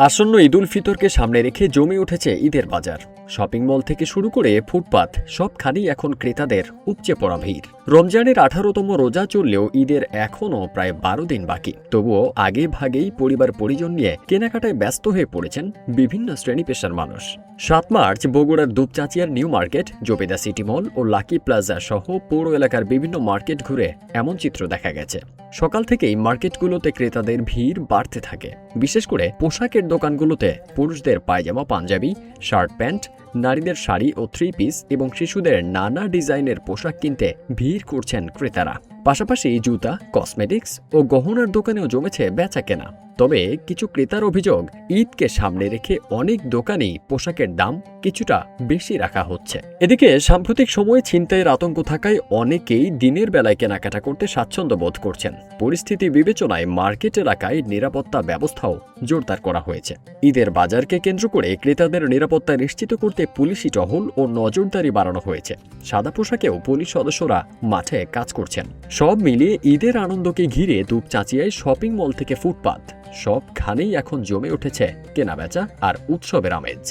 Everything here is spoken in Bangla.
আসন্ন ঈদ উল ফিতরকে সামনে রেখে জমে উঠেছে ঈদের বাজার। শপিং মল থেকে শুরু করে ফুটপাত সবখানেই এখন ক্রেতাদের উপচে পড়া ভিড়। রমজানের 18তম রোজা চললেও ঈদের এখনও প্রায় 12 দিন বাকি। তবুও আগে ভাগেই পরিবার পরিজন নিয়ে কেনাকাটায় ব্যস্ত হয়ে পড়েছেন বিভিন্ন শ্রেণী পেশার মানুষ। 7 মার্চ বগুড়ার দুপচাঁচিয়ার নিউ মার্কেট, জবেদা সিটি মল ও লাকি প্লাজা সহ পৌর এলাকার বিভিন্ন মার্কেট ঘুরে এমন চিত্র দেখা গেছে। সকাল থেকেই মার্কেটগুলোতে ক্রেতাদের ভিড় বাড়তে থাকে। বিশেষ করে পোশাকের দোকানগুলোতে পুরুষদের পায়জামা, পাঞ্জাবি, শার্ট প্যান্ট, নারীদের শাড়ি ও 3 পিস এবং শিশুদের নানা ডিজাইনের পোশাক কিনতে ভিড় করছেন ক্রেতারা। পাশাপাশি জুতা, কসমেটিক্স ও গহনার দোকানেও জমেছে বেচা কেনা। তবে কিছু ক্রেতার অভিযোগ, ঈদকে সামনে রেখে অনেক দোকানেই পোশাকের দাম কিছুটা বেশি রাখা হচ্ছে। এদিকে সাম্প্রতিক সময়ে ছিনতাইয়ের আতঙ্ক থাকায় অনেকেই দিনের বেলায় কেনাকাটা করতে স্বাচ্ছন্দ্য বোধ করছেন। পরিস্থিতি বিবেচনায় মার্কেট এলাকায় নিরাপত্তা ব্যবস্থাও জোরদার করা হয়েছে। ঈদের বাজারকে কেন্দ্র করে ক্রেতাদের নিরাপত্তা নিশ্চিত করতে পুলিশি টহল ও নজরদারি বাড়ানো হয়েছে। সাদা পোশাকেও পুলিশ সদস্যরা মাঠে কাজ করছেন। সব মিলিয়ে ঈদের আনন্দকে ঘিরে দুপচাঁচিয়ায় শপিং মল থেকে ফুটপাত সবখানেই এখন জমে উঠেছে কেনাবেচা আর উৎসবের আমেজ।